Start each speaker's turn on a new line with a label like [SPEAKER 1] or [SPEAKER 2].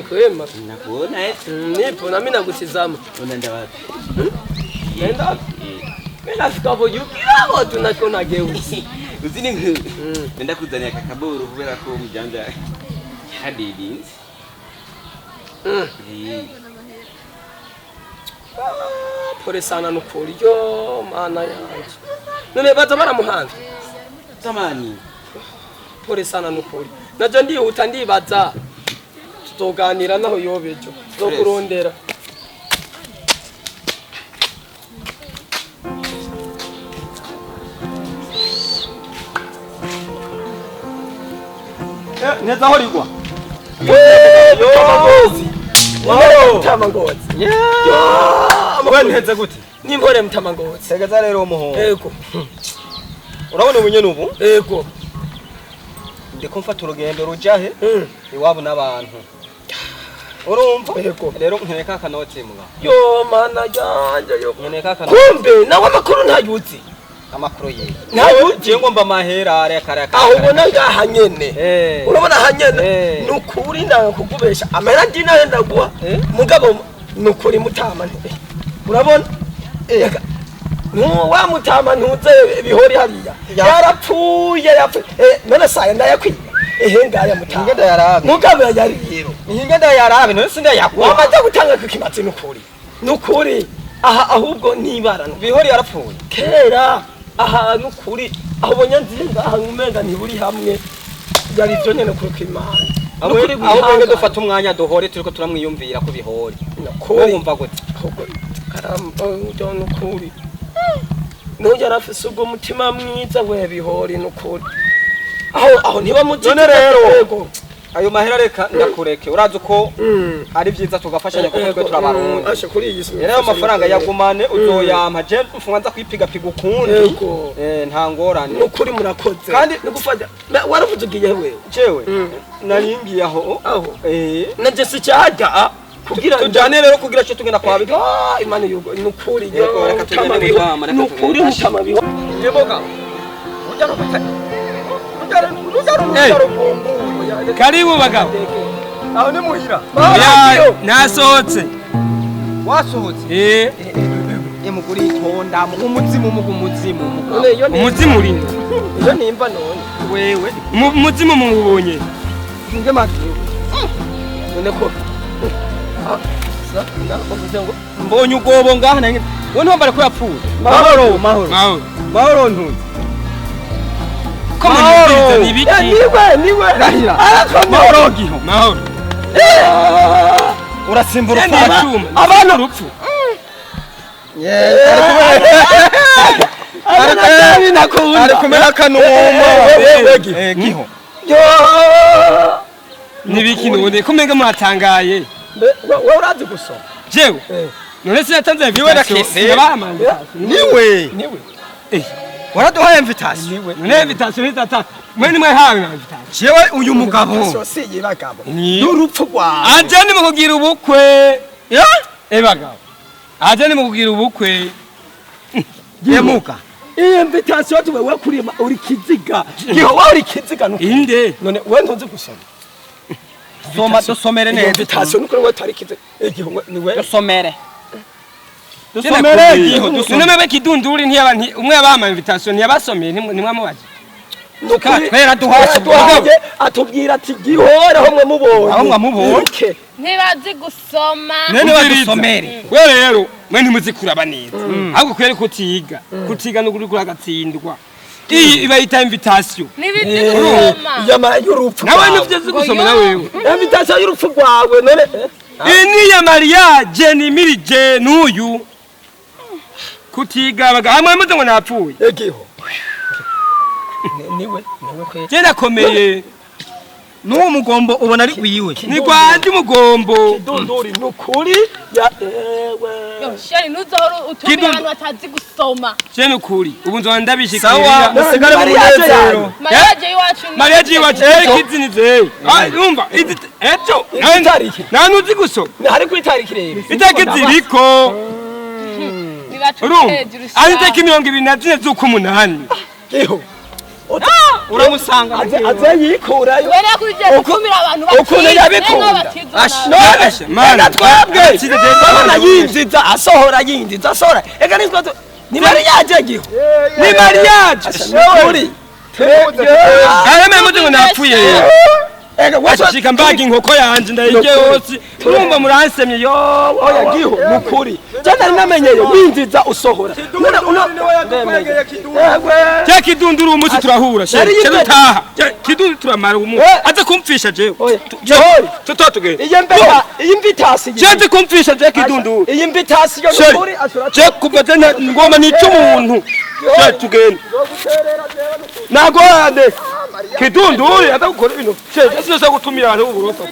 [SPEAKER 1] kwema nakuona nipo na mimi nakutizama.
[SPEAKER 2] Unaenda wapi?
[SPEAKER 1] Nenda mimi nafika hapo juu kidogo tunakiona geuzi.
[SPEAKER 2] Uzini nenda kuzania kakaburu kubera ko mujanja hadidi.
[SPEAKER 1] Pole sana nukuri yo mana yanje. None baza baramuhanze.
[SPEAKER 2] Tamani.
[SPEAKER 1] Pole sana nukuri. Naje ndihuta ndibaza. Tutoganira naho yobejo. Zokurondera.
[SPEAKER 2] Neza horigwa.
[SPEAKER 1] Mtamangozi.
[SPEAKER 2] Wewe niheze gute?
[SPEAKER 1] Nimpore mtamangozi.
[SPEAKER 2] Segeza rero umuho.
[SPEAKER 1] Ego.
[SPEAKER 2] Urabona ubunye nubu?
[SPEAKER 1] Ego.
[SPEAKER 2] Ndiko mfata urugendo rujahe iwabo n'abantu. Urumva?
[SPEAKER 1] Ego.
[SPEAKER 2] Rero nkeneka kanoti muga.
[SPEAKER 1] Yo mana yanje yo.
[SPEAKER 2] Nkeneka kanoti.
[SPEAKER 1] Kumbe nawe amakuru ntayuzi.
[SPEAKER 2] Amakuru ye.
[SPEAKER 1] Ntayuzi
[SPEAKER 2] ngo mba mahera are karaka.
[SPEAKER 1] Aho ubona ngaha nyene. Urabona hanyene nukuri ndanga kugubesha. Amera ndina yenda guha. Mugabo nukuri mutama nte. Urabona? Wa mutama ntuze bihori hariya. Yarapfuye yapfuye. None saya ndayakwiye. Ngaya mutama.
[SPEAKER 2] Ngenda yarabe.
[SPEAKER 1] Mugabo yari rero.
[SPEAKER 2] Ngenda yarabe none sinda yakwa.
[SPEAKER 1] Wamaze gutanga kukimatsi nukuri. Nukuri. Aha ahubwo nibarana.
[SPEAKER 2] Bihori yarapfuye.
[SPEAKER 1] Kera aha nukuri aho bonyanzinga aha umenga ntiburi hamwe. Yari byo nyene kuri kwimana.
[SPEAKER 2] Aho benge dufata umwanya duhore turiko turamwiyumvira ku bihori.
[SPEAKER 1] Nukuri
[SPEAKER 2] wumva gute?
[SPEAKER 1] Ahubwo karamba ujya nukuri. Nujya rafise ubwo mutima mwiza we bihori nukuri. Aho ntiba muzi.
[SPEAKER 2] None rero ayo mahera reka ndakureke urazi uko ari byiza tugafashanya kuko twe turabarundi.
[SPEAKER 1] Ashe kuri iyi
[SPEAKER 2] rero amafaranga yagumane uzoyampa je mfunza kwipiga piga ukundi. Nta ngorane.
[SPEAKER 1] Nukuri murakoze. Kandi nigufanya waravugiye wewe.
[SPEAKER 2] Jewe naringiye aho.
[SPEAKER 1] Naje si cyaga kugira
[SPEAKER 2] tujane rero kugira cyo tugenda kwa biga.
[SPEAKER 1] Imana yugo nukuri
[SPEAKER 2] yo reka tugende bihama reka
[SPEAKER 1] nukuri mutama biho.
[SPEAKER 2] Yeboga. Ujana batari.
[SPEAKER 3] Karibu bagabo.
[SPEAKER 2] Aho ni muhira.
[SPEAKER 3] Nasohotse.
[SPEAKER 2] Wasohotse? Muguri itonda mu muzimu
[SPEAKER 3] umuzimu uri.
[SPEAKER 1] Iyo nimba none.
[SPEAKER 2] Wewe.
[SPEAKER 3] Umuzimu mubonye.
[SPEAKER 1] Nge makiro. None ko.
[SPEAKER 2] Mbonye ugobo ngaha nange. Wone wambara ko yapfuye. Mahoro ntunze.
[SPEAKER 3] Mahoro ni biki?
[SPEAKER 1] Niwe rahira.
[SPEAKER 3] Mahoro giho. Mahoro.
[SPEAKER 2] Urasimbura
[SPEAKER 3] cyuma.
[SPEAKER 1] Abana rupfu.
[SPEAKER 2] Ari kumena kanuma. Giho.
[SPEAKER 3] Ni biki none kumenga muratangaye.
[SPEAKER 1] Wewe urazi gusoma.
[SPEAKER 3] Jewe. None se yatanze invitation.
[SPEAKER 2] Niwe. Waraduhaye invitation.
[SPEAKER 3] None invitation hitata. Mwe nimwe hawe invitation.
[SPEAKER 2] Jewe uyu mugabo.
[SPEAKER 1] Sose yibagabo.
[SPEAKER 3] N'urupfu rwa. Aje ni mukugira ubukwe. Bagabo. Aje ni mukugira ubukwe.
[SPEAKER 2] Yemuka.
[SPEAKER 1] Iyi invitation tuwe kurima uri kiziga. Giho wa uri kiziga nuko.
[SPEAKER 3] Inde.
[SPEAKER 1] None we ntunze gusoma.
[SPEAKER 2] Soma dusomere neza.
[SPEAKER 1] Invitation nuko we tari kiziga. Giho ni we.
[SPEAKER 2] Dusomere.
[SPEAKER 3] None mbe kidunduri ntiyabantu umwe abama invitation yabasomeye nimwe mubaje.
[SPEAKER 2] Twera duhaje
[SPEAKER 1] atubwira ati gihora aho mwe mubonye.
[SPEAKER 2] Aho mwamubonye.
[SPEAKER 4] Ntibazi gusoma.
[SPEAKER 2] Nene badusomere.
[SPEAKER 3] We rero mwe ntimuzi kuraba neza. Ahubwo kwere kutiga. Kutiga no kuri agatsindwa. Iyi ibayita invitation.
[SPEAKER 4] Nibizi gusoma.
[SPEAKER 1] Yama y'urupfu.
[SPEAKER 3] Nawe nivyo gusoma na wewe.
[SPEAKER 1] Invitation y'urupfu rwawe none.
[SPEAKER 3] Ini ya mariage ni mirije n'uyu. Kutiga baga hamwe muze ngo napfuye.
[SPEAKER 1] Giho. Niwe kwe.
[SPEAKER 3] Je nakomeye.
[SPEAKER 2] N'uwo mugombo ubona ari wiwe.
[SPEAKER 3] Ni kwandi mugombo.
[SPEAKER 1] Kidunduri nukuri ya
[SPEAKER 4] Yo sheri nuzohora utumye abantu batazi gusoma.
[SPEAKER 3] Je nukuri ubu nzo ndabishikira.
[SPEAKER 2] Sawa musigare mu munezero.
[SPEAKER 4] Mariage iwacu ni.
[SPEAKER 3] Mariage iwacu kizini zewe. Yumva ejo nanuzi gusoma.
[SPEAKER 1] Hari ku itariki rero.
[SPEAKER 3] Itariki ziriko.
[SPEAKER 4] yacu
[SPEAKER 3] urumva
[SPEAKER 4] hejuru
[SPEAKER 3] ari itariki 24 z'ukumunani
[SPEAKER 1] Giho.
[SPEAKER 2] uramusanga
[SPEAKER 1] Aze yikurayo.
[SPEAKER 4] wera kuje gukumira abantu
[SPEAKER 1] ukuntu yabikunda.
[SPEAKER 3] Asha, mana.
[SPEAKER 1] Ega twebwe. Babona yinjiza asohora yinjiza asohora. Ega nitwa ni mariage Giho. Ni mariage. Uri.
[SPEAKER 3] arame muze ngo napfuye
[SPEAKER 1] Ega wacha
[SPEAKER 3] ashika mbaga inkoko yanje ndayige hose urumva muransemye yo
[SPEAKER 1] oya Giho nukuri. Jana namenyeye winjiza usohora.
[SPEAKER 3] je kidunduru umunsi turahura
[SPEAKER 1] Yari
[SPEAKER 3] she
[SPEAKER 1] yiteze.
[SPEAKER 3] taha kidunduru turamara umunsi aze kumfisha je
[SPEAKER 1] Johori.
[SPEAKER 3] tutotugende
[SPEAKER 1] Iyi invitation.
[SPEAKER 3] je kumfisha je kidunduru
[SPEAKER 1] Iyi invitation
[SPEAKER 3] Sheri,
[SPEAKER 1] nukuri asura.
[SPEAKER 3] je kuva je ngoma nica umuntu je tugende nagorane kidunduru atagukora ibintu je sinose gutumira abantu uburofa